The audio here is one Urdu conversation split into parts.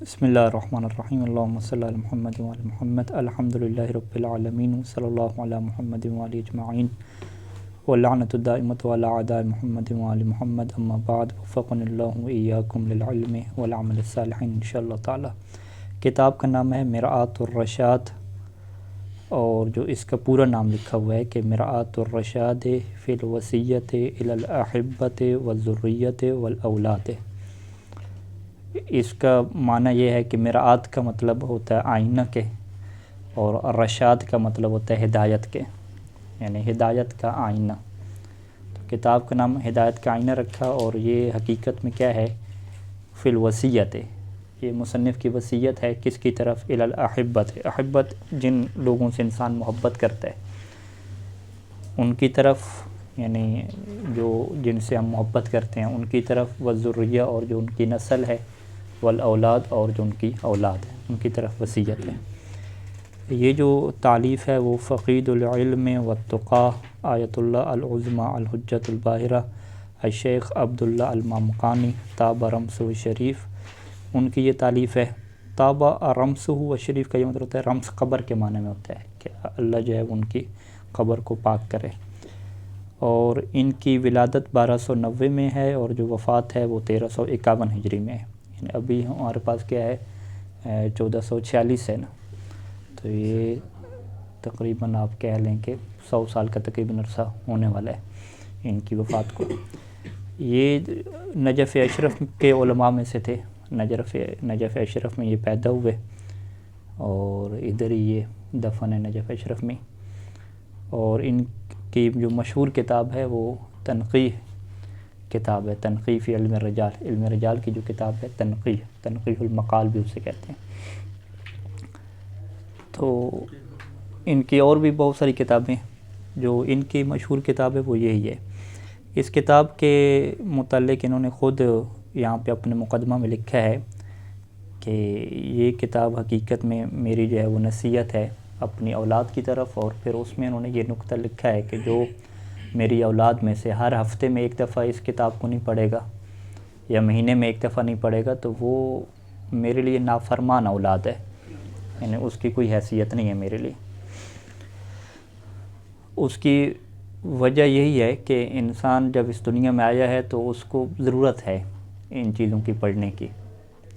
بسم اللہ الرحمن الرحیم اللہم صلی علی محمد وعلی محمد الحمدللہ رب العالمین صلی اللہ علی محمد وعلی اجمعین واللعنۃ الدائمۃ علی اعداء محمد وعلی محمد اما بعد وفقنا اللہ وإیاکم للعلم والعمل الصالح انشاءاللہ تعالی۔ کتاب کا نام ہے مرآۃ الرشاد، اور جو اس کا پورا نام لکھا ہوا ہے کہ مرآۃ الرشاد فی الوصیۃ الی الاحبۃ والذریۃ والاولاد۔ اس کا معنی یہ ہے کہ مرآت کا مطلب ہوتا ہے آئینہ کے، اور رشاد کا مطلب ہوتا ہے ہدایت کے، یعنی ہدایت کا آئینہ۔ تو کتاب کا نام ہدایت کا آئینہ رکھا، اور یہ حقیقت میں کیا ہے؟ فی الوصیۃ، یہ مصنف کی وصیت ہے کس کی طرف؟ الی الاحبۃ، احبت جن لوگوں سے انسان محبت کرتا ہے ان کی طرف، یعنی جو جن سے ہم محبت کرتے ہیں ان کی طرف، والذریہ اور جو ان کی نسل ہے، والاولاد اور جو ان کی اولاد ہے ان کی طرف وصیت ہے۔ یہ جو تالیف ہے وہ فقید العلم والتقیٰ آیت اللہ العظمی الحجۃ الباہرہ الشیخ عبداللہ المامقانی طاب رمسہ شریف، ان کی یہ تالیف ہے۔ طاب رمسہ شریف کا یہ مطلب ہوتا ہے رمس قبر کے معنی میں ہوتا ہے کہ اللہ جو ہے ان کی قبر کو پاک کرے۔ اور ان کی ولادت 1290 میں ہے، اور جو وفات ہے وہ 1351 ہجری میں ہے، یعنی ابھی ہمارے پاس کیا ہے 1446 ہے نا، تو یہ تقریباً آپ کہہ لیں کہ 100 سال کا تقریباً عرصہ ہونے والا ہے ان کی وفات کو۔ یہ نجف اشرف کے علماء میں سے تھے، نجف اشرف میں یہ پیدا ہوئے، اور ادھر ہی یہ دفن ہے نجف اشرف میں۔ اور ان کی جو مشہور کتاب ہے وہ تنقیح کتاب ہے، تنقیح فی علم الرجال، علم رجال کی جو کتاب ہے تنقیح المقال بھی اسے کہتے ہیں۔ تو ان کی اور بھی بہت ساری کتابیں، جو ان کی مشہور کتاب ہے وہ یہی ہے۔ اس کتاب کے متعلق انہوں نے خود یہاں پہ اپنے مقدمہ میں لکھا ہے کہ یہ کتاب حقیقت میں میری جو ہے وہ نصیحت ہے اپنی اولاد کی طرف، اور پھر اس میں انہوں نے یہ نکتہ لکھا ہے کہ جو میری اولاد میں سے ہر ہفتے میں ایک دفعہ اس کتاب کو نہیں پڑھے گا، یا مہینے میں ایک دفعہ نہیں پڑھے گا، تو وہ میرے لیے نافرمان اولاد ہے، یعنی اس کی کوئی حیثیت نہیں ہے میرے لیے۔ اس کی وجہ یہی ہے کہ انسان جب اس دنیا میں آیا ہے تو اس کو ضرورت ہے ان چیزوں کی پڑھنے کی،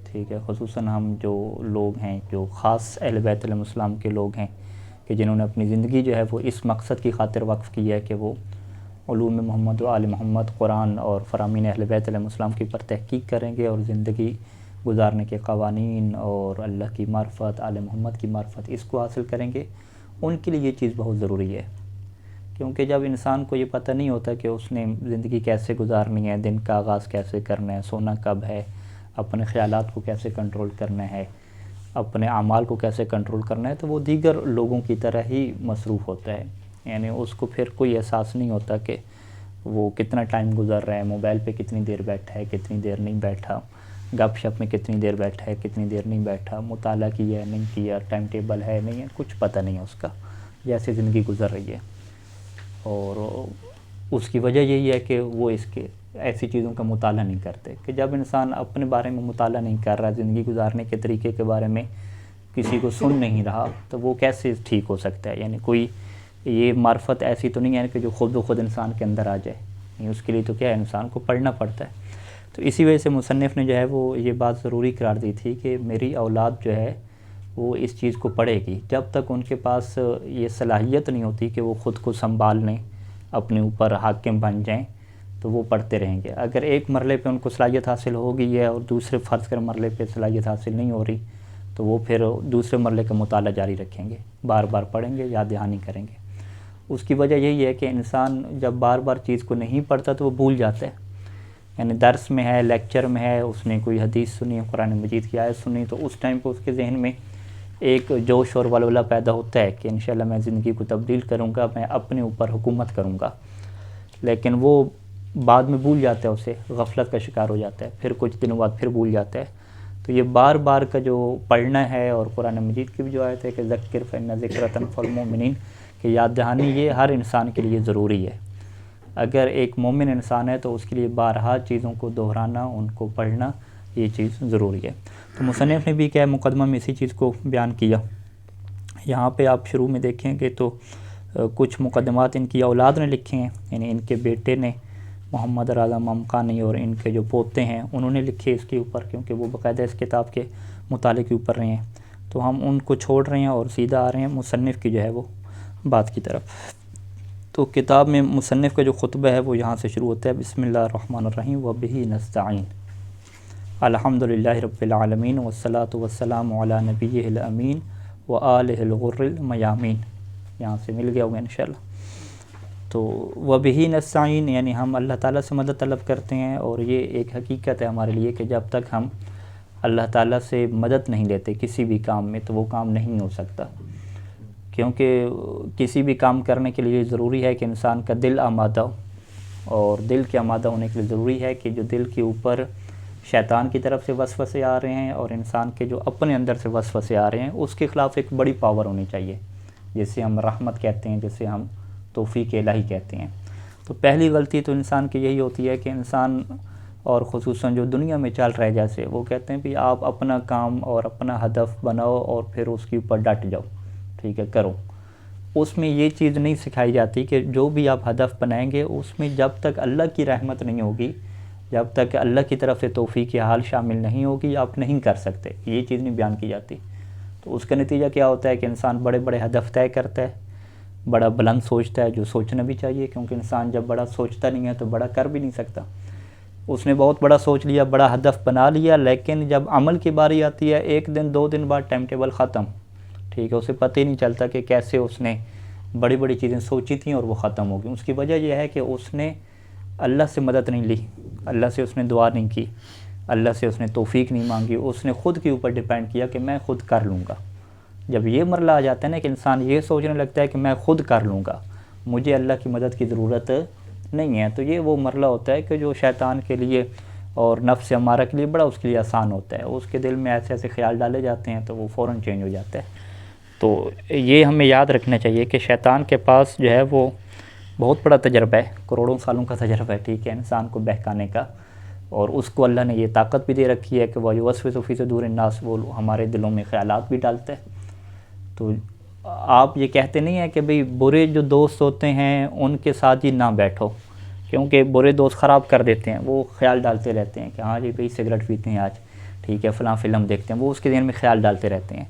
ٹھیک ہے۔ خصوصاً ہم جو لوگ ہیں، جو خاص اہل بیت علیہ السلام کے لوگ ہیں، کہ جنہوں نے اپنی زندگی جو ہے وہ اس مقصد کی خاطر وقف کی ہے کہ وہ علوم محمد و آل محمد، قرآن اور فرامین اہل بیت علیہ السلام کے پر تحقیق کریں گے، اور زندگی گزارنے کے قوانین اور اللہ کی معرفت، آل محمد کی معرفت اس کو حاصل کریں گے۔ ان کے لیے یہ چیز بہت ضروری ہے، کیونکہ جب انسان کو یہ پتہ نہیں ہوتا کہ اس نے زندگی کیسے گزارنی ہے، دن کا آغاز کیسے کرنا ہے، سونا کب ہے، اپنے خیالات کو کیسے کنٹرول کرنا ہے، اپنے اعمال کو کیسے کنٹرول کرنا ہے، تو وہ دیگر لوگوں کی طرح ہی مصروف ہوتا ہے، یعنی اس کو پھر کوئی احساس نہیں ہوتا کہ وہ کتنا ٹائم گزر رہا ہے، موبائل پہ کتنی دیر بیٹھا ہے، کتنی دیر نہیں بیٹھا، گپ شپ میں کتنی دیر بیٹھا ہے، کتنی دیر نہیں بیٹھا، مطالعہ کیا ہے نہیں کیا، ٹائم ٹیبل ہے نہیں ہے، کچھ پتہ نہیں ہے اس کا، جیسے زندگی گزر رہی ہے۔ اور اس کی وجہ یہی ہے کہ وہ اس کے ایسی چیزوں کا مطالعہ نہیں کرتے، کہ جب انسان اپنے بارے میں مطالعہ نہیں کر رہا، زندگی گزارنے کے طریقے کے بارے میں کسی کو سن نہیں رہا، تو وہ کیسے ٹھیک ہو سکتا ہے؟ یعنی کوئی یہ معرفت ایسی تو نہیں ہے کہ جو خود بخود انسان کے اندر آ جائے، یعنی اس کے لیے تو کیا ہے، انسان کو پڑھنا پڑتا ہے۔ تو اسی وجہ سے مصنف نے جو ہے وہ یہ بات ضروری قرار دی تھی کہ میری اولاد جو ہے وہ اس چیز کو پڑھے گی، جب تک ان کے پاس یہ صلاحیت نہیں ہوتی کہ وہ خود کو سنبھال لیں، اپنے اوپر حاکم بن جائیں، تو وہ پڑھتے رہیں گے۔ اگر ایک مرحلے پہ ان کو صلاحیت حاصل ہو گئی ہے اور دوسرے فرض کر مرحلے پہ صلاحیت حاصل نہیں ہو رہی، تو وہ پھر دوسرے مرحلے کا مطالعہ جاری رکھیں گے، بار بار پڑھیں گے، یاد دہانی کریں گے۔ اس کی وجہ یہی ہے کہ انسان جب بار بار چیز کو نہیں پڑھتا تو وہ بھول جاتا ہے، یعنی درس میں ہے، لیکچر میں ہے، اس نے کوئی حدیث سنی ہے، قرآن مجید کی آیت سنی، تو اس ٹائم پہ اس کے ذہن میں ایک جوش اور ولولہ پیدا ہوتا ہے کہ انشاءاللہ میں زندگی کو تبدیل کروں گا، میں اپنے اوپر حکومت کروں گا، لیکن وہ بعد میں بھول جاتا ہے، اسے غفلت کا شکار ہو جاتا ہے، پھر کچھ دنوں بعد پھر بھول جاتا ہے۔ تو یہ بار بار کا جو پڑھنا ہے، اور قرآن مجید کی بھی جو آیت ہے کہ ذکر فإن ذکرۃ تنفع المؤمنین، کہ یاد دہانی یہ ہر انسان کے لیے ضروری ہے۔ اگر ایک مومن انسان ہے تو اس کے لیے بارہا چیزوں کو دہرانا، ان کو پڑھنا یہ چیز ضروری ہے۔ تو مصنف نے بھی کیا ہے مقدمہ میں اسی چیز کو بیان کیا۔ یہاں پہ آپ شروع میں دیکھیں گے تو کچھ مقدمات ان کی اولاد نے لکھے ہیں، یعنی ان کے بیٹے نے محمد رضا ممقانی اور ان کے جو پوتے ہیں انہوں نے لکھے اس کے اوپر، کیونکہ وہ باقاعدہ اس کتاب کے مطالعے کے اوپر رہے ہیں۔ تو ہم ان کو چھوڑ رہے ہیں اور سیدھا آ رہے ہیں مصنف کی جو ہے وہ بات کی طرف۔ تو کتاب میں مصنف کا جو خطبہ ہے وہ یہاں سے شروع ہوتا ہے، بسم اللہ الرحمن الرحیم وبہ نستعین، الحمد للہ رب العالمین والصلاة والسلام علی نبیہ الامین وآلہ الغر المیامین۔ یہاں سے مل گیا ہوگا انشاءاللہ۔ تو وبہ نستعین یعنی ہم اللہ تعالیٰ سے مدد طلب کرتے ہیں، اور یہ ایک حقیقت ہے ہمارے لیے کہ جب تک ہم اللہ تعالیٰ سے مدد نہیں لیتے کسی بھی کام میں تو وہ کام نہیں ہو سکتا، کیونکہ کسی بھی کام کرنے کے لیے ضروری ہے کہ انسان کا دل آمادہ ہو، اور دل کے آمادہ ہونے کے لیے ضروری ہے کہ جو دل کے اوپر شیطان کی طرف سے وسوسے آ رہے ہیں اور انسان کے جو اپنے اندر سے وسوسے آ رہے ہیں اس کے خلاف ایک بڑی پاور ہونی چاہیے، جسے ہم رحمت کہتے ہیں، جسے ہم توفیق الہی کہتے ہیں۔ تو پہلی غلطی تو انسان کی یہی ہوتی ہے کہ انسان، اور خصوصاً جو دنیا میں چل رہے جیسے، وہ کہتے ہیں بھی آپ اپنا کام اور اپنا ہدف بناؤ اور پھر اس کے اوپر ڈٹ جاؤ، ٹھیک ہے، کرو۔ اس میں یہ چیز نہیں سکھائی جاتی کہ جو بھی آپ ہدف بنائیں گے اس میں جب تک اللہ کی رحمت نہیں ہوگی، جب تک اللہ کی طرف سے توفیق حال شامل نہیں ہوگی آپ نہیں کر سکتے، یہ چیز نہیں بیان کی جاتی۔ تو اس کا نتیجہ کیا ہوتا ہے کہ انسان بڑے بڑے ہدف طے کرتا ہے، بڑا بلند سوچتا ہے، جو سوچنا بھی چاہیے، کیونکہ انسان جب بڑا سوچتا نہیں ہے تو بڑا کر بھی نہیں سکتا۔ اس نے بہت بڑا سوچ لیا، بڑا ہدف بنا لیا، لیکن جب عمل کی باری آتی ہے ایک دن دو دن بعد ٹائم ٹیبل ختم، ٹھیک ہے، اسے پتہ ہی نہیں چلتا کہ کیسے اس نے بڑی بڑی چیزیں سوچی تھیں اور وہ ختم ہو گئی۔ اس کی وجہ یہ ہے کہ اس نے اللہ سے مدد نہیں لی، اللہ سے اس نے دعا نہیں کی، اللہ سے اس نے توفیق نہیں مانگی، اس نے خود کے اوپر ڈیپینڈ کیا کہ میں خود کر لوں گا۔ جب یہ مرحلہ آ جاتا ہے نا کہ انسان یہ سوچنے لگتا ہے کہ میں خود کر لوں گا، مجھے اللہ کی مدد کی ضرورت نہیں ہے، تو یہ وہ مرحلہ ہوتا ہے کہ جو شیطان کے لیے اور نفس امارہ کے لیے بڑا اس کے لیے آسان ہوتا ہے۔ اس کے دل میں ایسے ایسے خیال ڈالے جاتے ہیں تو وہ فوراً چینج ہو جاتا ہے۔ تو یہ ہمیں یاد رکھنا چاہیے کہ شیطان کے پاس جو ہے وہ بہت بڑا تجربہ ہے، کروڑوں سالوں کا تجربہ ہے، ٹھیک ہے، انسان کو بہکانے کا، اور اس کو اللہ نے یہ طاقت بھی دے رکھی ہے کہ وہ یوسوس فی صدور الناس، وہ ہمارے دلوں میں خیالات بھی ڈالتا ہے۔ تو آپ یہ کہتے نہیں ہیں کہ بھئی برے جو دوست ہوتے ہیں ان کے ساتھ ہی نہ بیٹھو، کیونکہ برے دوست خراب کر دیتے ہیں، وہ خیال ڈالتے رہتے ہیں کہ ہاں جی بھئی سگریٹ پیتے ہیں آج، ٹھیک ہے، فلاں فلم دیکھتے ہیں، وہ اس کے ذہن میں خیال ڈالتے رہتے ہیں۔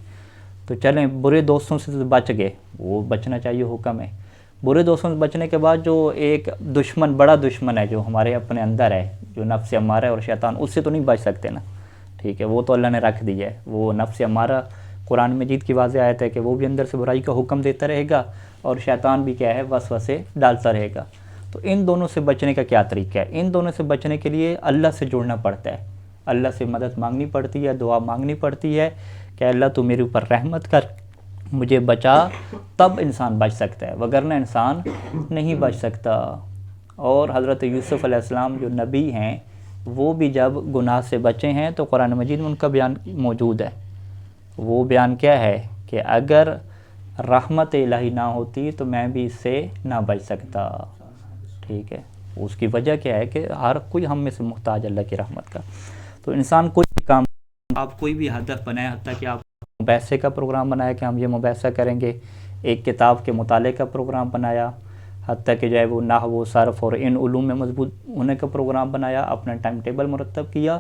تو چلیں برے دوستوں سے تو بچ گئے، وہ بچنا چاہیے، حکم ہے۔ برے دوستوں سے بچنے کے بعد جو ایک دشمن، بڑا دشمن ہے جو ہمارے اپنے اندر ہے، جو نفس امارہ ہے اور شیطان، اس سے تو نہیں بچ سکتے نا، ٹھیک ہے، وہ تو اللہ نے رکھ دی ہے۔ وہ نفس امارہ قرآن مجید کی واضح آیت ہے کہ وہ بھی اندر سے برائی کا حکم دیتا رہے گا، اور شیطان بھی کیا ہے وسوسے ڈالتا رہے گا۔ تو ان دونوں سے بچنے کا کیا طریقہ ہے؟ ان دونوں سے بچنے کے لیے اللہ سے جڑنا پڑتا ہے، اللہ سے مدد مانگنی پڑتی ہے، دعا مانگنی پڑتی ہے کہ اللہ تو میرے اوپر رحمت کر، مجھے بچا، تب انسان بچ سکتا ہے، وگرنہ انسان نہیں بچ سکتا۔ اور حضرت یوسف علیہ السلام جو نبی ہیں وہ بھی جب گناہ سے بچے ہیں تو قرآن مجید میں ان کا بیان موجود ہے۔ وہ بیان کیا ہے کہ اگر رحمت الہی نہ ہوتی تو میں بھی اس سے نہ بچ سکتا، ٹھیک ہے۔ اس کی وجہ کیا ہے کہ ہر کوئی ہم میں سے محتاج اللہ کی رحمت کا۔ تو انسان کوئی بھی کام، آپ کوئی بھی ہدف بنائے، حتیٰ کہ آپ مباحثے کا پروگرام بنایا کہ ہم یہ مباحثہ کریں گے، ایک کتاب کے مطالعے کا پروگرام بنایا، حتیٰ کہ جو ہے وہ نحو و صرف اور ان علوم میں مضبوط ہونے کا پروگرام بنایا، اپنا ٹائم ٹیبل مرتب کیا،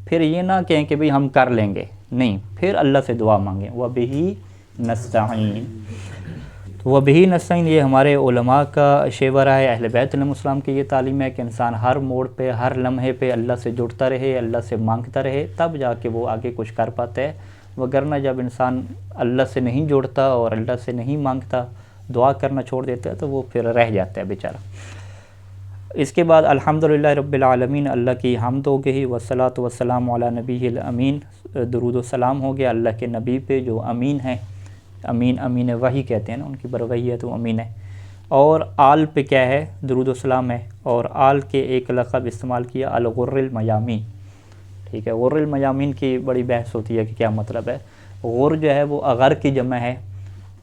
پھر یہ نہ کہیں کہ بھئی ہم کر لیں گے، نہیں، پھر اللہ سے دعا مانگیں، وَبِهِ نَسْتَعِينُ۔ وَبِهِ نَسْتَعِينُ یہ ہمارے علماء کا شیورہ ہے، اہل بیت علیہ السلام کی یہ تعلیم ہے کہ انسان ہر موڑ پہ، ہر لمحے پہ اللہ سے جڑتا رہے، اللہ سے مانگتا رہے، تب جا کے وہ آگے کچھ کر پاتا ہے۔ وگرنہ جب انسان اللہ سے نہیں جڑتا اور اللہ سے نہیں مانگتا، دعا کرنا چھوڑ دیتا ہے، تو وہ پھر رہ جاتا ہے بیچارہ۔ اس کے بعد الحمدللہ رب العالمین، اللہ کی حمد ہو گئی، والصلاۃ والسلام علی نبی الامین، درود و سلام ہو گیا اللہ کے نبی پہ جو امین ہیں، امین وحی کہتے ہیں نا، ان کی بروحی ہے تو امین ہے۔ اور آل پہ کیا ہے؟ درود و سلام ہے، اور آل کے ایک لقب استعمال کیا، الغر المیامین، ٹھیک ہے۔ غر المیامین کی بڑی بحث ہوتی ہے کہ کیا مطلب ہے۔ غر جو ہے وہ اغر کی جمع ہے،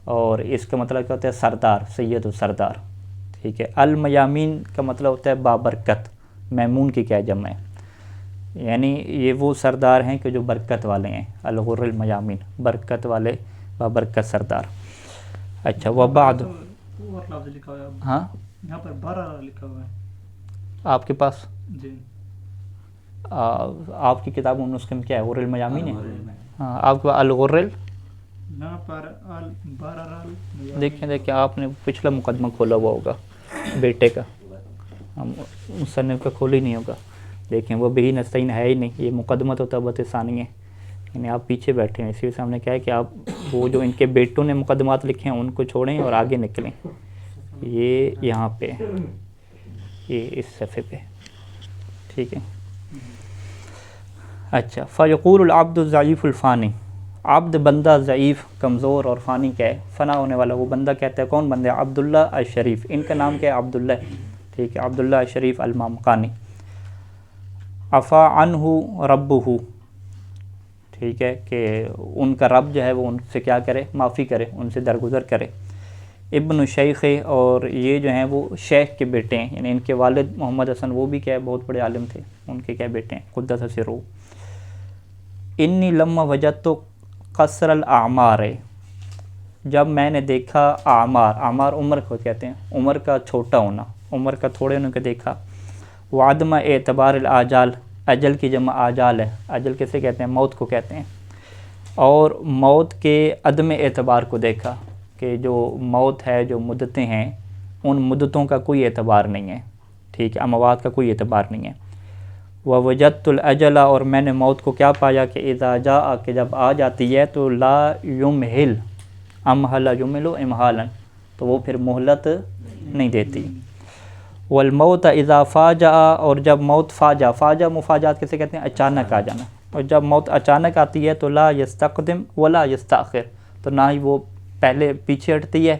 اور اس کا مطلب کیا ہوتا ہے؟ سردار، سید و سردار، ٹھیک ہے۔ المیامین کا مطلب ہوتا ہے بابرکت، میمون کی کیا جمع ہے؟ یعنی یہ وہ سردار ہیں کہ جو برکت والے ہیں، الغر المیامین، برکت والے بابرکت سردار۔ اچھا وبعد، اور لفظ لکھا ہوا ہے، ہاں یہاں پر 12 لکھا ہوا ہے آپ کے پاس، جی۔ آپ کی کتاب و نسخے میں کیا ہے؟ غر المیامین ہے؟ ہاں آپ کے پاس الغر یہاں پر 12 دیکھیں آپ نے پچھلا مقدمہ کھولا ہوا ہوگا بیٹے کا، مصنف کا کھول ہی نہیں ہوگا، دیکھیں وہ بھی نستعین ہے ہی نہیں، یہ مقدمہ تو تبت ثانی ہے، یعنی آپ پیچھے بیٹھے ہیں، اسی لیے ہم نے کہا ہے کہ آپ وہ جو ان کے بیٹوں نے مقدمات لکھے ہیں ان کو چھوڑیں اور آگے نکلیں۔ یہ یہاں پہ یہ اس صفحے پہ، ٹھیک ہے۔ اچھا فیقول العبد الضعیف الفانی، عبد بندہ ضعیف کمزور اور فانی کیا ہے؟ فنا ہونے والا، وہ بندہ کہتا ہے، کون بندہ ہے؟ عبداللہ الشریف، ان کا نام کیا ہے؟ عبداللہ، ٹھیک ہے، عبداللہ الشریف المامقانی۔ عفا عنہ ربہ، ٹھیک ہے، کہ ان کا رب جو ہے وہ ان سے کیا کرے؟ معافی کرے، ان سے درگزر کرے۔ ابن شیخ، اور یہ جو ہیں وہ شیخ کے بیٹے ہیں، یعنی ان کے والد محمد حسن وہ بھی کیا ہے؟ بہت بڑے عالم تھے، ان کے کیا بیٹے ہیں؟ قدس سرہ۔ انی لما وجدت قصر الاعمار، جب میں نے دیکھا اعمار عمر کو کہتے ہیں، عمر کا چھوٹا ہونا، عمر کا تھوڑے ہونے کو دیکھا۔ وعدم اعتبار الاجال، اجل کی جمع آجال ہے، اجل کسے کہتے ہیں؟ موت کو کہتے ہیں، اور موت کے عدم اعتبار کو دیکھا کہ جو موت ہے، جو مدتیں ہیں، ان مدتوں کا کوئی اعتبار نہیں ہے، ٹھیک ہے، اموات کا کوئی اعتبار نہیں ہے۔ ووجدت الاجل، اور میں نے موت کو کیا پایا کہ اذا جاء، کہ جب آ جاتی ہے تو لا یمہل، امہل یمہل امہالا، تو وہ پھر مہلت نہیں دیتی۔ والموت اذا فاجأ، اور جب موت فاجأ مفاجات کسے کہتے ہیں؟ اچانک آ جانا، اور جب موت اچانک آتی ہے تو لا یستقدم ولا یستاخر، تو نہ ہی وہ پہلے پیچھے ہٹتی ہے،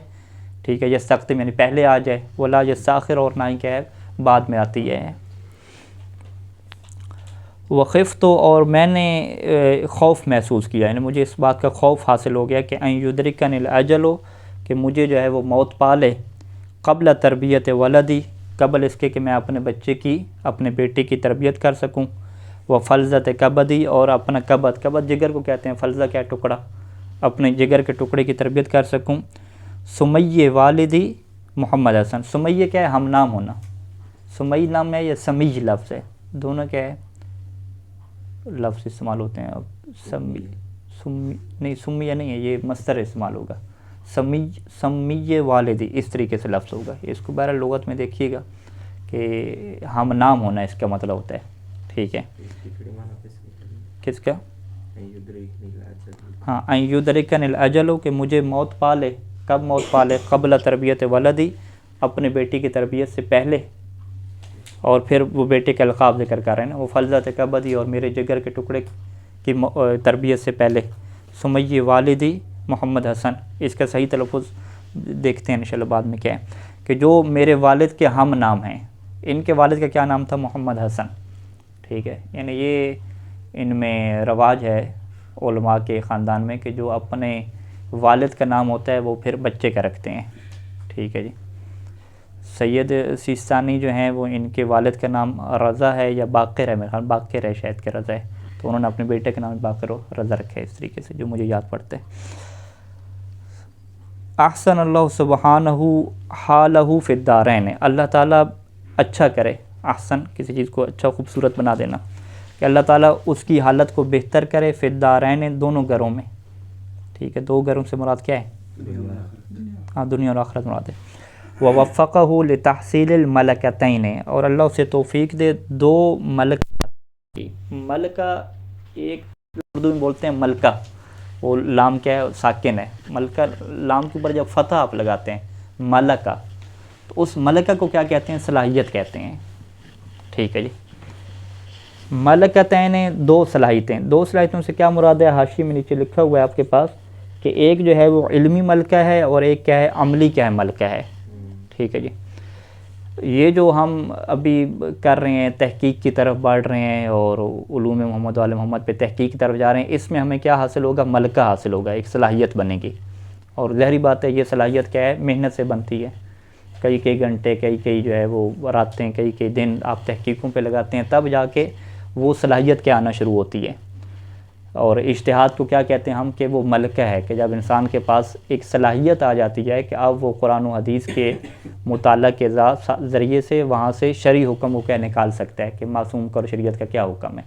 ٹھیک ہے، یستقدم یعنی پہلے آ جائے، ولا یستاخر، اور نہ ہی کیا ہے بعد میں آتی ہے۔ وخفت، اور میں نے خوف محسوس کیا، یعنی مجھے اس بات کا خوف حاصل ہو گیا کہ ان یدرکنی الاجل، کہ مجھے جو ہے وہ موت پا لے، قبل تربیت ولدی، قبل اس کے کہ میں اپنے بچے کی، اپنے بیٹے کی تربیت کر سکوں، وہ فلذت کبدی، اور اپنا کبد جگر کو کہتے ہیں، فلذہ کیا ٹکڑا، اپنے جگر کے ٹکڑے کی تربیت کر سکوں۔ سمیہ والدی محمد حسن، سمیہ کیا ہے؟ ہم نام ہونا، سمیہ نام ہے یا سمیہ لفظ ہے، دونوں کیا ہے لفظ استعمال ہوتے ہیں۔ اب نہیں سمیہ نہیں ہے، یہ مصدر استعمال ہوگا، سمیہ والدی اس طریقے سے لفظ ہوگا، اس کو بہرحال لغت میں دیکھیے گا کہ ہم نام ہونا اس کا مطلب ہوتا ہے، ٹھیک ہے۔ کس کا؟ ہاں ان یدرکن الاجل، کہ مجھے موت پا لے، کب موت پا لے؟ قبل تربیت ولدی، اپنے بیٹی کی تربیت سے پہلے، اور پھر وہ بیٹے کے القاب ذکر کر رہے ہیں نا، وہ فلذت کبدی، اور میرے جگر کے ٹکڑے کی تربیت سے پہلے۔ سمیہ والدی محمد حسن، اس کا صحیح تلفظ دیکھتے ہیں انشاءاللہ بعد میں کیا ہے، کہ جو میرے والد کے ہم نام ہیں، ان کے والد کا کیا نام تھا؟ محمد حسن، ٹھیک ہے، یعنی یہ ان میں رواج ہے علماء کے خاندان میں کہ جو اپنے والد کا نام ہوتا ہے وہ پھر بچے کا رکھتے ہیں، ٹھیک ہے جی۔ سید سیستانی جو ہیں وہ ان کے والد کا نام رضا ہے یا باقر ہے، میرے خیال باقر ہے شاید کہ رضا ہے، تو انہوں نے اپنے بیٹے کا نام باقر و رضا رکھا ہے اس طریقے سے، جو مجھے یاد پڑتا ہے۔ احسن اللہ سبحانہ حالہ فی الدارین، اللہ تعالیٰ اچھا کرے، احسن کسی چیز کو اچھا خوبصورت بنا دینا، کہ اللہ تعالیٰ اس کی حالت کو بہتر کرے، فی الدارین دونوں گھروں میں، ٹھیک ہے، دو گھروں سے مراد کیا ہے؟ ہاں دنیا اور آخرت مراد ہے۔ ووفقہ لتحصیل الملکتین، اور اللہ اسے توفیق دے دو ملکہ، ایک اردو میں بولتے ہیں ملکہ، وہ لام کیا ہے؟ ساکن ہے، ملکہ لام کے اوپر جب فتح آپ لگاتے ہیں ملکہ، تو اس ملکہ کو کیا کہتے ہیں؟ صلاحیت کہتے ہیں، ٹھیک ہے جی۔ ملکتین دو صلاحیتیں، دو صلاحیتوں سے کیا مراد ہے؟ حاشیے میں نیچے لکھا ہوا ہے آپ کے پاس کہ ایک جو ہے وہ علمی ملکہ ہے اور ایک کیا ہے؟ عملی کیا ہے؟ ملکہ ہے، ٹھیک ہے جی۔ یہ جو ہم ابھی کر رہے ہیں تحقیق کی طرف بڑھ رہے ہیں اور علوم محمد وآل محمد پہ تحقیق کی طرف جا رہے ہیں، اس میں ہمیں کیا حاصل ہوگا؟ ملکہ حاصل ہوگا، ایک صلاحیت بنے گی، اور ظاہری بات ہے یہ صلاحیت کیا ہے؟ محنت سے بنتی ہے، کئی گھنٹے، کئی جو ہے وہ راتیں، کئی دن آپ تحقیقوں پہ لگاتے ہیں، تب جا کے وہ صلاحیت کیا آنا شروع ہوتی ہے. اور اجتہاد کو کیا کہتے ہیں ہم کہ وہ ملکہ ہے کہ جب انسان کے پاس ایک صلاحیت آ جاتی ہے کہ اب وہ قرآن و حدیث کے مطالعہ کے ذریعے سے وہاں سے شرعی حکم کو کیا نکال سکتا ہے کہ معصوم کا اور شریعت کا کیا حکم ہے.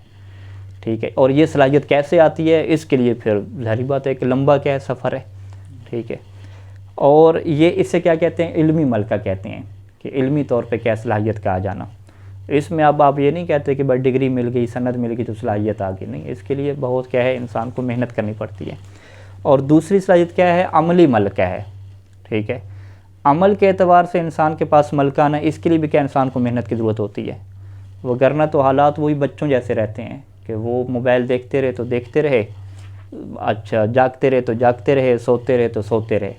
ٹھیک ہے. اور یہ صلاحیت کیسے آتی ہے اس کے لیے پھر ظاہری بات ہے کہ لمبا کیا ہے سفر ہے. ٹھیک ہے. اور یہ اس سے کیا کہتے ہیں علمی ملکہ کہتے ہیں کہ علمی طور پہ کیا صلاحیت کا آ جانا. اس میں اب آپ یہ نہیں کہتے کہ بس ڈگری مل گئی سند مل گئی تو صلاحیت آ گئی. نہیں, اس کے لیے بہت کیا ہے انسان کو محنت کرنی پڑتی ہے. اور دوسری صلاحیت کیا ہے عملی ملکہ ہے. ٹھیک ہے. عمل کے اعتبار سے انسان کے پاس ملکہ آنا اس کے لیے بھی کیا انسان کو محنت کی ضرورت ہوتی ہے. وگرنہ تو حالات وہی بچوں جیسے رہتے ہیں کہ وہ موبائل دیکھتے رہے تو دیکھتے رہے, اچھا جاگتے رہے تو جاگتے رہے, سوتے رہے تو سوتے رہے.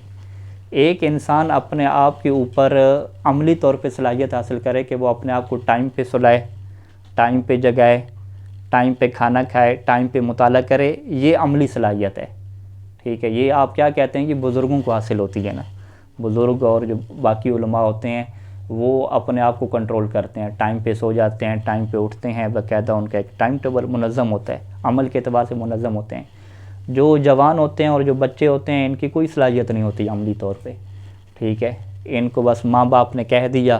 ایک انسان اپنے آپ کے اوپر عملی طور پہ صلاحیت حاصل کرے کہ وہ اپنے آپ کو ٹائم پہ سلائے, ٹائم پہ جگائے, ٹائم پہ کھانا کھائے, ٹائم پہ مطالعہ کرے, یہ عملی صلاحیت ہے. ٹھیک ہے. یہ آپ کیا کہتے ہیں کہ بزرگوں کو حاصل ہوتی ہے نا. بزرگ اور جو باقی علماء ہوتے ہیں وہ اپنے آپ کو کنٹرول کرتے ہیں, ٹائم پہ سو جاتے ہیں, ٹائم پہ اٹھتے ہیں, باقاعدہ ان کا ایک ٹائم ٹیبل منظم ہوتا ہے, عمل کے اعتبار سے منظم ہوتے ہیں. جو جوان ہوتے ہیں اور جو بچے ہوتے ہیں ان کی کوئی صلاحیت نہیں ہوتی عملی طور پہ. ٹھیک ہے. ان کو بس ماں باپ نے کہہ دیا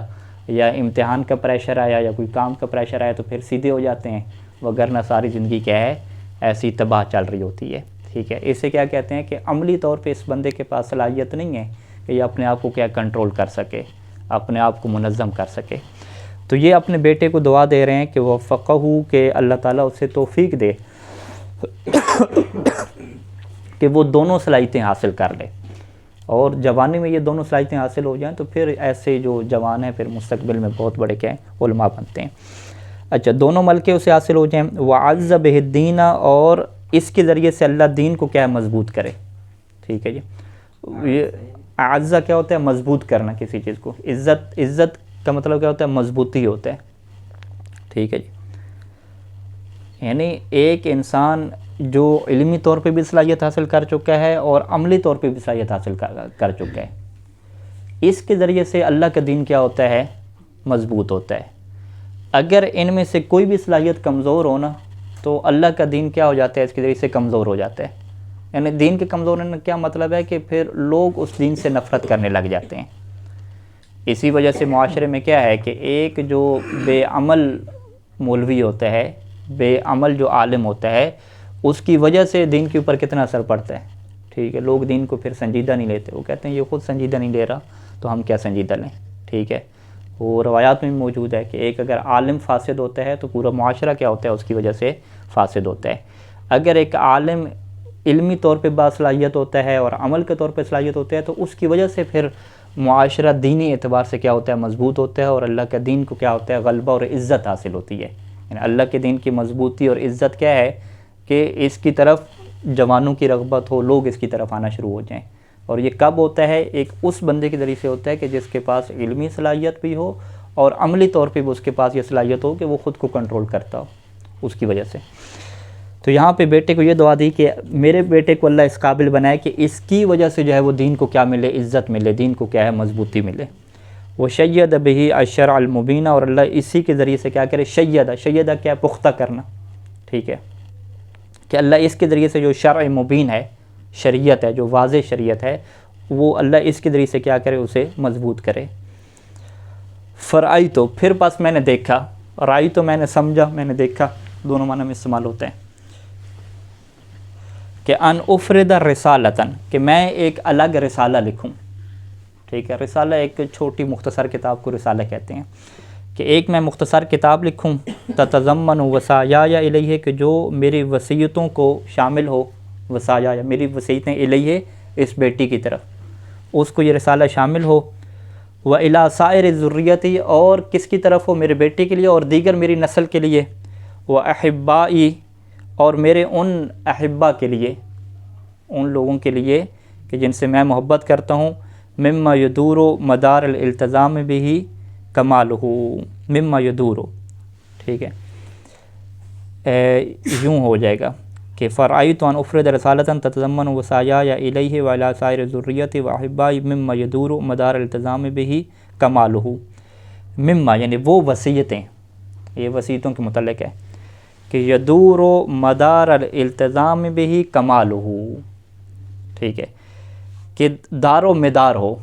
یا امتحان کا پریشر آیا یا کوئی کام کا پریشر آیا تو پھر سیدھے ہو جاتے ہیں, وگرنہ ساری زندگی کیا ہے ایسی تباہ چل رہی ہوتی ہے. ٹھیک ہے. اسے کیا کہتے ہیں کہ عملی طور پہ اس بندے کے پاس صلاحیت نہیں ہے کہ یہ اپنے آپ کو کیا کنٹرول کر سکے, اپنے آپ کو منظم کر سکے. تو یہ اپنے بیٹے کو دعا دے رہے ہیں کہ وہ فقہو کہ اللہ تعالیٰ اسے توفیق دے کہ وہ دونوں صلاحیتیں حاصل کر لے, اور جوانی میں یہ دونوں صلاحیتیں حاصل ہو جائیں تو پھر ایسے جو جوان ہیں پھر مستقبل میں بہت بڑے کیا ہیں علماء بنتے ہیں. اچھا, دونوں ملکے اسے حاصل ہو جائیں. وَعَزَّ بِهِ الدِّينَ اور اس کے ذریعے سے اللہ دین کو کیا ہے مضبوط کرے. ٹھیک ہے جی. یہ اعزہ کیا ہوتا ہے مضبوط کرنا کسی چیز کو. عزت کا مطلب کیا ہوتا ہے مضبوطی ہوتا ہے. ٹھیک ہے جی. یعنی ایک انسان جو علمی طور پہ بھی صلاحیت حاصل کر چکا ہے اور عملی طور پہ بھی صلاحیت حاصل کر چکا ہے, اس کے ذریعے سے اللہ کا دین کیا ہوتا ہے مضبوط ہوتا ہے. اگر ان میں سے کوئی بھی صلاحیت کمزور ہونا تو اللہ کا دین کیا ہو جاتا ہے اس کے ذریعے سے کمزور ہو جاتا ہے. یعنی دین کے کمزور ہونے کا کیا مطلب ہے کہ پھر لوگ اس دین سے نفرت کرنے لگ جاتے ہیں. اسی وجہ سے معاشرے میں کیا ہے کہ ایک جو بے عمل مولوی ہوتا ہے, بے عمل جو عالم ہوتا ہے, اس کی وجہ سے دین کے اوپر کتنا اثر پڑتا ہے. ٹھیک ہے. لوگ دین کو پھر سنجیدہ نہیں لیتے, وہ کہتے ہیں یہ خود سنجیدہ نہیں لے رہا تو ہم کیا سنجیدہ لیں. ٹھیک ہے. وہ روایات میں بھی موجود ہے کہ ایک اگر عالم فاسد ہوتا ہے تو پورا معاشرہ کیا ہوتا ہے اس کی وجہ سے فاسد ہوتا ہے. اگر ایک عالم علمی طور پہ باصلاحیت ہوتا ہے اور عمل کے طور پہ صلاحیت ہوتا ہے تو اس کی وجہ سے پھر معاشرہ دینی اعتبار سے کیا ہوتا ہے مضبوط ہوتا ہے, اور اللہ کے دین کو کیا ہوتا ہے غلبہ اور عزت حاصل ہوتی ہے. یعنی اللہ کے دین کی مضبوطی اور عزت کیا ہے کہ اس کی طرف جوانوں کی رغبت ہو, لوگ اس کی طرف آنا شروع ہو جائیں. اور یہ کب ہوتا ہے؟ ایک اس بندے کے ذریعے سے ہوتا ہے کہ جس کے پاس علمی صلاحیت بھی ہو اور عملی طور پہ بھی اس کے پاس یہ صلاحیت ہو کہ وہ خود کو کنٹرول کرتا ہو اس کی وجہ سے. تو یہاں پہ بیٹے کو یہ دعا دی کہ میرے بیٹے کو اللہ اس قابل بنائے کہ اس کی وجہ سے جو ہے وہ دین کو کیا ملے, عزت ملے, دین کو کیا ہے مضبوطی ملے. وہ شید بہی الشرع المبینہ, اور اللہ اسی کے ذریعے سے کیا کرے شیدہ کیا پختہ کرنا. ٹھیک ہے. کہ اللہ اس کے ذریعے سے جو شرع مبین ہے, شریعت ہے جو واضح شریعت ہے, وہ اللہ اس کے ذریعے سے کیا کرے اسے مضبوط کرے. فرعی تو پھر بس میں نے دیکھا, رائی تو میں نے سمجھا, میں نے دیکھا, دونوں معنی میں استعمال ہوتے ہیں. کہ ان افرد رسالتاً کہ میں ایک الگ رسالہ لکھوں. ٹھیک ہے. رسالہ ایک چھوٹی مختصر کتاب کو رسالہ کہتے ہیں. کہ ایک میں مختصر کتاب لکھوں تتضمن وصایا الیہ کہ جو میری وصیتوں کو شامل ہو, وصایا میری وصیتیں الیہ اس بیٹی کی طرف, اس کو یہ رسالہ شامل ہو. وَإِلَىٰ سَائِرِ ذُرِّيَّتِي اور کس کی طرف ہو, میرے بیٹے کے لیے اور دیگر میری نسل کے لیے. وَأَحِبَّائِي اور میرے ان احبا کے لیے, ان لوگوں کے لیے کہ جن سے میں محبت کرتا ہوں. مما یدور مدار الالتزام به کمالہ, مما یدور. ٹھیک ہے. یوں ہو جائے گا کہ فرعیت ان افرد رسالتا تتضمن وصایا الیہ وعلی سائر ذریتی واحبائی مما یدور مدار الالتزام به کمالہ. مما یعنی وہ وصیتیں, یہ وصیتوں کے متعلق ہے کہ یدور مدار الالتزام بہ کمالہ، ٹھیک ہے، کہ دار و مدار ہو،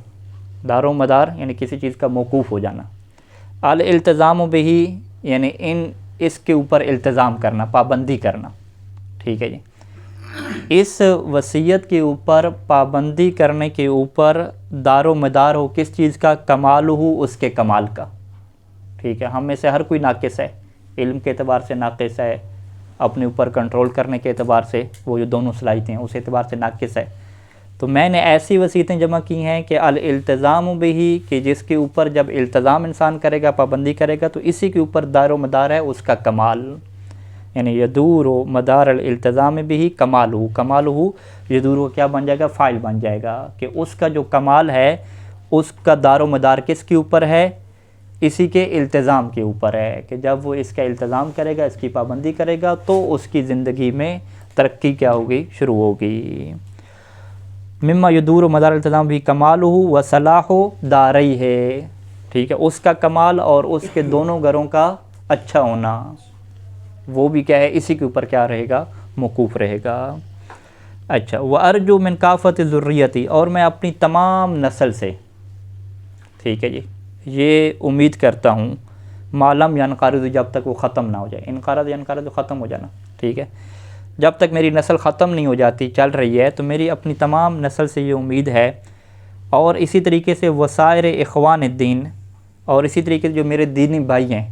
دار و مدار یعنی کسی چیز کا موقوف ہو جانا، الالتزام بہ یعنی اس کے اوپر التزام کرنا، پابندی کرنا، ٹھیک ہے جی، اس وصیت کے اوپر پابندی کرنے کے اوپر دار و مدار ہو کس چیز کا؟ کمال ہو، اس کے کمال کا، ٹھیک ہے۔ ہم میں سے ہر کوئی ناقص ہے، علم کے اعتبار سے ناقص ہے، اپنے اوپر کنٹرول کرنے کے اعتبار سے، وہ جو دونوں صلاحیتیں ہیں اس اعتبار سے ناقص ہے، تو میں نے ایسی وصیتیں جمع کی ہیں کہ الالتزام بہ، کہ جس کے اوپر جب التزام انسان کرے گا، پابندی کرے گا، تو اسی کے اوپر دار و مدار ہے اس کا کمال، یعنی یدور مدار الالتزام بہ کمالہ، کمالہ یدور کیا بن جائے گا؟ فاعل بن جائے گا، کہ اس کا جو کمال ہے اس کا دار و مدار کس کے اوپر ہے؟ اسی کے التزام کے اوپر ہے، کہ جب وہ اس کا التزام کرے گا، اس کی پابندی کرے گا، تو اس کی زندگی میں ترقی کیا ہوگی؟ شروع ہوگی۔ مما یدور مدار الالتزام بھی کمالہ و صلاح دارئی ہے، ٹھیک ہے، اس کا کمال اور اس کے دونوں گھروں کا اچھا ہونا، وہ بھی کیا ہے؟ اسی کے اوپر کیا رہے گا؟ موقوف رہے گا۔ اچھا، وَأَرْجُو مِنْ كَافَةِ ذُرِّيَّتِي، اور میں اپنی تمام نسل سے، ٹھیک ہے جی، یہ امید کرتا ہوں، معلوم ینقرض، جب تک وہ ختم نہ ہو جائے، انقرض ینقرض ختم ہو جانا، ٹھیک ہے، جب تک میری نسل ختم نہیں ہو جاتی، چل رہی ہے، تو میری اپنی تمام نسل سے یہ امید ہے، اور اسی طریقے سے وسائر اخوان الدین، اور اسی طریقے سے جو میرے دینی بھائی ہیں،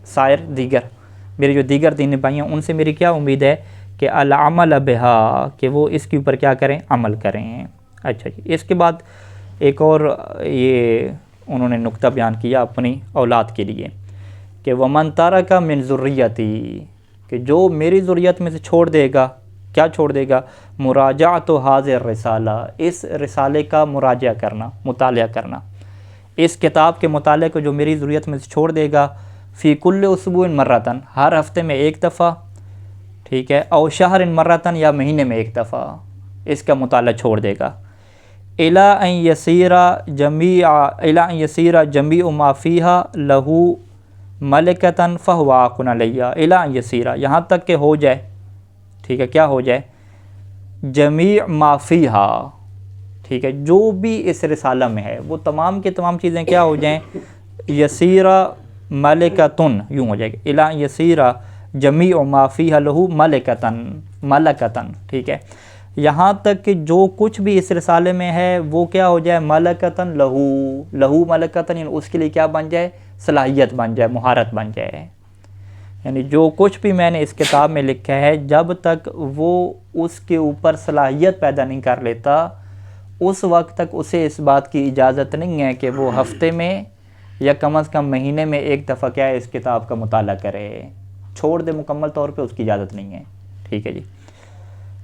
سائر دیگر میرے جو دیگر دینی بھائی ہیں، ان سے میری کیا امید ہے؟ کہ العمل بہا، کہ وہ اس کے اوپر کیا کریں؟ عمل کریں۔ اچھا جی، اس کے بعد ایک اور یہ انہوں نے نقطہ بیان کیا اپنی اولاد کے لیے، کہ وَمَنْ تَرَكَ مِنْ ذُرِّيَّتِي، کہ جو میری ذریت میں سے چھوڑ دے گا، کیا چھوڑ دے گا؟ مراجعۃ ھذہ الرسالہ، اس رسالے کا مراجعہ کرنا، مطالعہ کرنا، اس کتاب کے مطالعے کو جو میری ذریت میں سے چھوڑ دے گا، فی کل اسبوع مرتن، ہر ہفتے میں ایک دفعہ، ٹھیک ہے، او شہر مرتن، یا مہینے میں ایک دفعہ اس کا مطالعہ چھوڑ دے گا، الی ان یسیر جمیع ما فیہا لہو ملکتن فہو عاقن علیہ، الی ان یسیر، یہاں تک کہ ہو جائے، ٹھیک ہے، کیا ہو جائے؟ جمیع ما فیہا، ٹھیک ہے، جو بھی اس رسالہ میں ہے، وہ تمام کی تمام چیزیں کیا ہو جائیں؟ یسیر ملکتن، یوں ہو جائے گا، الی ان یسیر جمیع ما فیہا لہو ملکتن، ٹھیک ہے، یہاں تک کہ جو کچھ بھی اس رسالے میں ہے وہ کیا ہو جائے؟ ملکتن لہو ملکتن، یعنی اس کے لیے کیا بن جائے؟ صلاحیت بن جائے، مہارت بن جائے، یعنی جو کچھ بھی میں نے اس کتاب میں لکھا ہے، جب تک وہ اس کے اوپر صلاحیت پیدا نہیں کر لیتا، اس وقت تک اسے اس بات کی اجازت نہیں ہے کہ وہ ہفتے میں یا کم از کم مہینے میں ایک دفعہ کیا ہے؟ اس کتاب کا مطالعہ کرے، چھوڑ دے مکمل طور پہ، اس کی اجازت نہیں ہے، ٹھیک ہے جی۔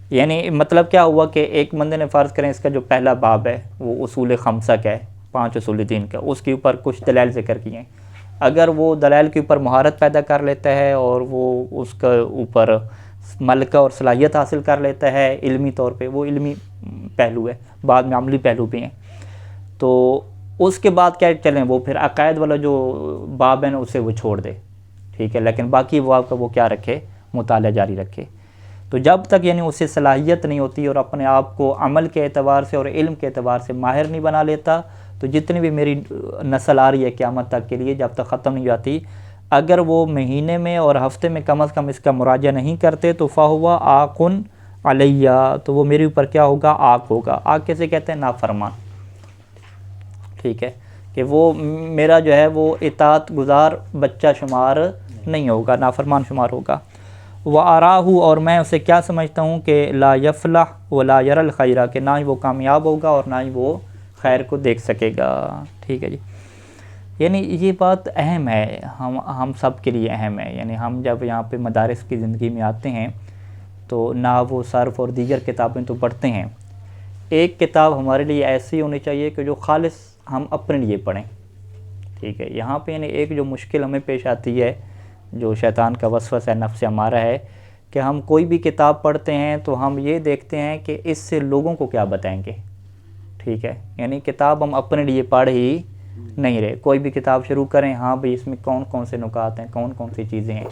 یعنی مطلب کیا ہوا کہ ایک بندے نے فرض کریں اس کا جو پہلا باب ہے وہ اصول خمسہ کا ہے، 5 اصول دین کا، اس کے اوپر کچھ دلائل ذکر کیے ہیں، اگر وہ دلائل کے اوپر مہارت پیدا کر لیتا ہے اور وہ اس کا اوپر ملکہ اور صلاحیت حاصل کر لیتا ہے علمی طور پہ، وہ علمی پہلو ہے، بعد میں عملی پہلو بھی ہیں، تو اس کے بعد کیا چلیں، وہ پھر عقائد والا جو باب ہے نا اسے وہ چھوڑ دے، ٹھیک ہے، لیکن باقی باب کا وہ کیا رکھے؟ مطالعہ جاری رکھے۔ تو جب تک یعنی اسے صلاحیت نہیں ہوتی اور اپنے آپ کو عمل کے اعتبار سے اور علم کے اعتبار سے ماہر نہیں بنا لیتا، تو جتنی بھی میری نسل آ رہی ہے قیامت تک کے لیے، جب تک ختم نہیں جاتی، اگر وہ مہینے میں اور ہفتے میں کم از کم اس کا مراجعہ نہیں کرتے، تو فَهُوَ عَاقٌ عَلَيَّ، تو وہ میرے اوپر کیا ہوگا؟ عاق ہوگا۔ عاق کیسے کہتے ہیں؟ نافرمان، ٹھیک ہے، کہ وہ میرا جو ہے وہ اطاعت گزار بچہ شمار نہیں ہوگا، نافرمان شمار ہوگا۔ وَأَرَاهُ، اور میں اسے کیا سمجھتا ہوں کہ لا یفلح ولا یر الخیر، کہ نہ ہی وہ کامیاب ہوگا اور نہ ہی وہ خیر کو دیکھ سکے گا، ٹھیک ہے جی۔ یعنی یہ بات اہم ہے، ہم سب کے لیے اہم ہے، یعنی ہم جب یہاں پہ مدارس کی زندگی میں آتے ہیں تو نحو و صرف اور دیگر کتابیں تو پڑھتے ہیں، ایک کتاب ہمارے لیے ایسی ہونی چاہیے کہ جو خالص ہم اپنے لیے پڑھیں، ٹھیک ہے۔ یہاں پہ یعنی ایک جو مشکل ہمیں پیش آتی ہے، جو شیطان کا وسوسہ ہے، نفس ہمارا ہے، کہ ہم کوئی بھی کتاب پڑھتے ہیں تو ہم یہ دیکھتے ہیں کہ اس سے لوگوں کو کیا بتائیں گے، ٹھیک ہے، یعنی کتاب ہم اپنے لیے پڑھ ہی نہیں رہے، کوئی بھی کتاب شروع کریں، ہاں بھئی اس میں کون کون سے نکات ہیں، کون کون سی چیزیں ہیں،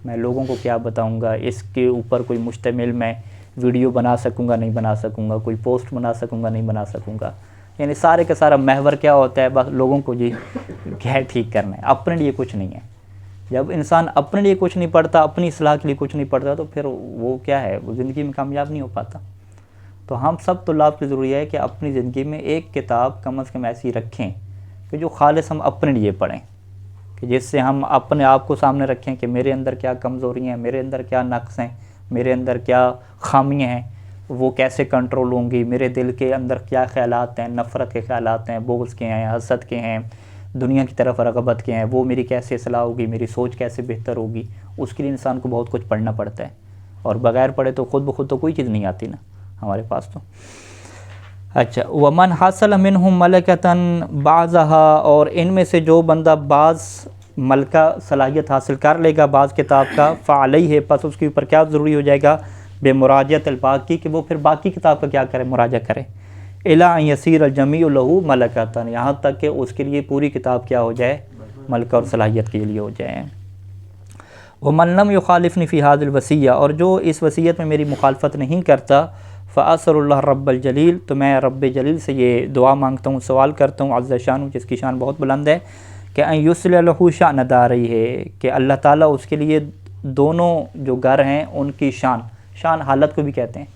میں لوگوں کو کیا بتاؤں گا، اس کے اوپر کوئی مشتمل میں ویڈیو بنا سکوں گا نہیں بنا سکوں گا، کوئی پوسٹ بنا سکوں گا نہیں بنا سکوں گا. یعنی سارے کا سارا محور کیا ہوتا ہے، بس لوگوں کو جی کیا ہے ٹھیک کرنا ہے، اپنے لیے کچھ نہیں ہے. جب انسان اپنے لیے کچھ نہیں پڑھتا، اپنی اصلاح کے لیے کچھ نہیں پڑھتا، تو پھر وہ کیا ہے، وہ زندگی میں کامیاب نہیں ہو پاتا. تو ہم سب طلاب کی ضروری ہے کہ اپنی زندگی میں ایک کتاب کم از کم ایسی رکھیں کہ جو خالص ہم اپنے لیے پڑھیں، کہ جس سے ہم اپنے آپ کو سامنے رکھیں کہ میرے اندر کیا کمزوریاں ہیں، میرے اندر کیا نقص ہیں، میرے اندر کیا خامیاں ہیں، وہ کیسے کنٹرول ہوں گی، میرے دل کے اندر کیا خیالات ہیں، نفرت کے خیالات ہیں، بغض کے ہیں، حسد کے ہیں، دنیا کی طرف رغبت کے ہیں، وہ میری کیسے اصلاح ہوگی، میری سوچ کیسے بہتر ہوگی. اس کے لیے انسان کو بہت کچھ پڑھنا پڑتا ہے، اور بغیر پڑھے تو خود بخود تو کوئی چیز نہیں آتی نا ہمارے پاس تو. اچھا، ومن حاصل منہم ملکتاً بعضہا، اور ان میں سے جو بندہ بعض ملکہ صلاحیت حاصل کر لے گا بعض کتاب کا، فعلیہ، پس اس کے اوپر کیا ضروری ہو جائے گا، بے مراجعۃ الباقی، کہ وہ پھر باقی کتاب کا کیا کرے، مراجعہ کرے. الی ان یصیر الجمیع لہ ملکۃ، یہاں تک کہ اس کے لیے پوری کتاب کیا ہو جائے، ملکہ اور صلاحیت کے لیے ہو جائے. ومن لم یخالفنی فی ھذ الوصیہ، اور جو اس وصیت میں میری مخالفت نہیں کرتا، فاسأل اللہ رب الجلیل، تو میں رب جلیل سے یہ دعا مانگتا ہوں، سوال کرتا ہوں، عز شانہ، جس کی شان بہت بلند ہے، کہ ان یصلح لہ شأن دارہ، کہ اللہ تعالیٰ اس کے لیے دونوں جو گھر ہیں ان کی شان حالت کو بھی کہتے ہیں،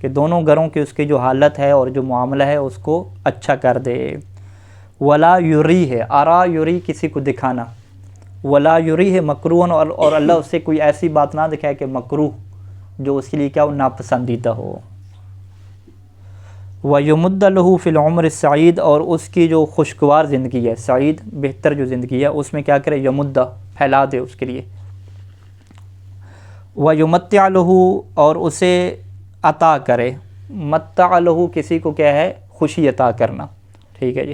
کہ دونوں گھروں کی اس کی جو حالت ہے اور جو معاملہ ہے اس کو اچھا کر دے. ولا یری ہے، ارا یری کسی کو دکھانا، ولا یری ہے مکروہن، اور اللہ اس سے کوئی ایسی بات نہ دکھائے کہ مکروہ، جو اس کے لیے کیا ناپسندیدہ ہو. وَيُمُدَّ لَهُ فِي الْعُمْرِ السَّعِيدِ، اور اس کی جو خوشگوار زندگی ہے، سعید بہتر جو زندگی ہے، اس میں کیا کرے، یمدہ پھیلا دے اس کے لیے. وَيُمَتِّعَ لَهُ، اور اسے عطا کرے، متع لہو کسی کو کیا ہے، خوشی عطا کرنا، ٹھیک ہے جی،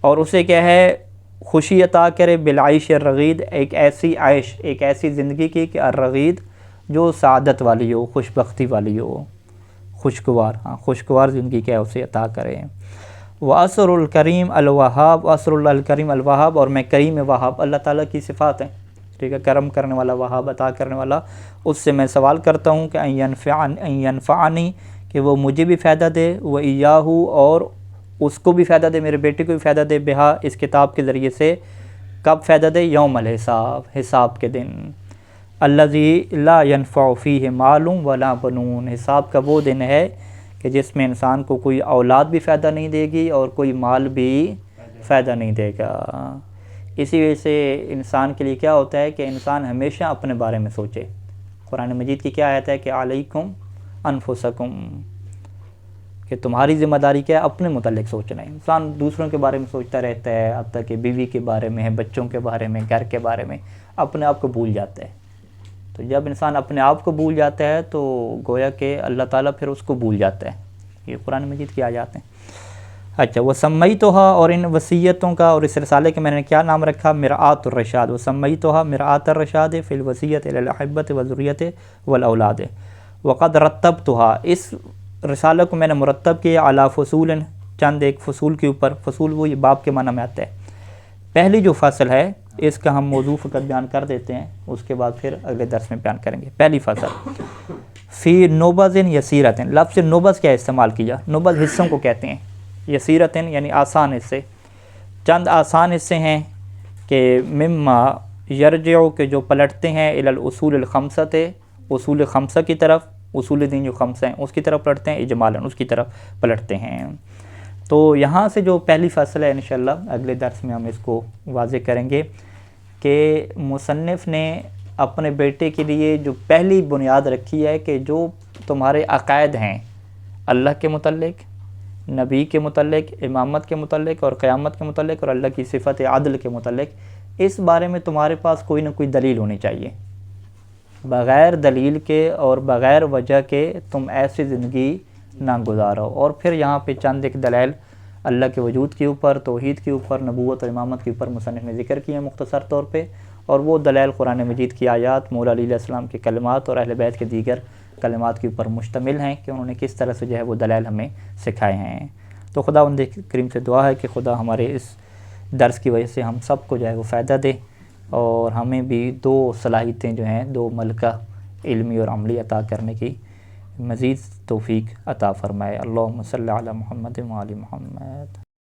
اور اسے کیا ہے، خوشی عطا کرے، بالعیش الرغید، ایک ایسی عیش، ایک ایسی زندگی کی کہ الرغید جو سعادت والی ہو، خوش بختی والی ہو، خوشگوار، خوشگوار زندگی کیا ہے اسے عطا کرے. وَأَسْرُ الْكَرِيمِ الْوَهَّابِ، وَأَسْرُ اللَّهِ الْكَرِيمِ الْوَهَّابِ، اور میں کریم وہاب، اللہ تعالیٰ کی صفات ہیں، ٹھیک ہے، کرم کرنے والا، وہاب عطا کرنے والا، اس سے میں سوال کرتا ہوں کہ ان ینفعنی، کہ وہ مجھے بھی فائدہ دے، وَإِيَّاهُ، اور اس کو بھی فائدہ دے، میرے بیٹے کو بھی فائدہ دے، بہا، اس کتاب کے ذریعے سے. کب فائدہ دے، یوم الحساب، حساب کے دن. الذی لا ینفع فیہ مال ولا بنون، حساب کا وہ دن ہے کہ جس میں انسان کو کوئی اولاد بھی فائدہ نہیں دے گی اور کوئی مال بھی فائدہ نہیں دے گا. اسی وجہ سے انسان کے لیے کیا ہوتا ہے کہ انسان ہمیشہ اپنے بارے میں سوچے. قرآن مجید کی کیا آیت ہے کہ علیکم انفسکم، کہ تمہاری ذمہ داری کیا ہے، اپنے متعلق سوچنا ہے. انسان دوسروں کے بارے میں سوچتا رہتا ہے، اب تک کہ بیوی کے بارے میں، بچوں کے بارے میں، گھر کے بارے میں، اپنے آپ کو بھول جاتا ہے. تو جب انسان اپنے آپ کو بھول جاتا ہے تو گویا کہ اللہ تعالیٰ پھر اس کو بھول جاتا ہے. یہ قرآن مجید کی آیات ہیں. اچھا، وَسَمَّيْتُهَا، اور ان وصیتوں کا اور اس رسالے کے میں نے کیا نام رکھا، مرآۃ الرشاد. وَسَمَّيْتُهَا مرآۃ الرشاد فی الوصیۃ الی الاحبۃ والذریۃ والاولاد. وقد رتبتها، اس رسالہ کو میں نے مرتب کیا، علی فصول، چند ایک فصول کے اوپر. فصول وہ یہ باب کے معنی میں آتا ہے. پہلی جو فصل ہے اس کا ہم موضوع فقط بیان کر دیتے ہیں، اس کے بعد پھر اگلے درس میں بیان کریں گے. پہلی فصل فی نبض یسیرۃ. لفظ نبض کیا استعمال کیا، نبض حصوں کو کہتے ہیں، یسیرۃ یعنی آسان حصے. چند آسان حصے ہیں کہ مما یرجع، کہ جو پلٹتے ہیں، الی الاصول الخمسۃ، اصول خمسہ کی طرف، اصول دین جو خمسہ ہیں اس کی طرف پلٹتے ہیں، اجمالاً اس کی طرف پلٹتے ہیں. تو یہاں سے جو پہلی فصل ہے انشاءاللہ اگلے درس میں ہم اس کو واضح کریں گے کہ مصنف نے اپنے بیٹے کے لیے جو پہلی بنیاد رکھی ہے کہ جو تمہارے عقائد ہیں اللہ کے متعلق، نبی کے متعلق، امامت کے متعلق اور قیامت کے متعلق اور اللہ کی صفت عدل کے متعلق، اس بارے میں تمہارے پاس کوئی نہ کوئی دلیل ہونی چاہیے. بغیر دلیل کے اور بغیر وجہ کے تم ایسی زندگی نہ گزارو. اور پھر یہاں پہ چند ایک دلائل اللہ کے وجود کے اوپر، توحید کے اوپر، نبوت اور امامت کے اوپر مصنف نے ذکر کیے ہیں مختصر طور پہ. اور وہ دلائل قرآن مجید کی آیات، مولا علیہ السلام کے کلمات اور اہل بیت کے دیگر کلمات کے اوپر مشتمل ہیں کہ انہوں نے کس طرح سے جو ہے وہ دلائل ہمیں سکھائے ہیں. تو خداوند کریم سے دعا ہے کہ خدا ہمارے اس درس کی وجہ سے ہم سب کو جو ہے وہ فائدہ دے. اور ہمیں بھی 2 صلاحیتیں جو ہیں 2 ملکہ علمی اور عملی عطا کرنے کی مزید توفیق عطا فرمائے۔ اللہم صلی علی محمد و آل محمد۔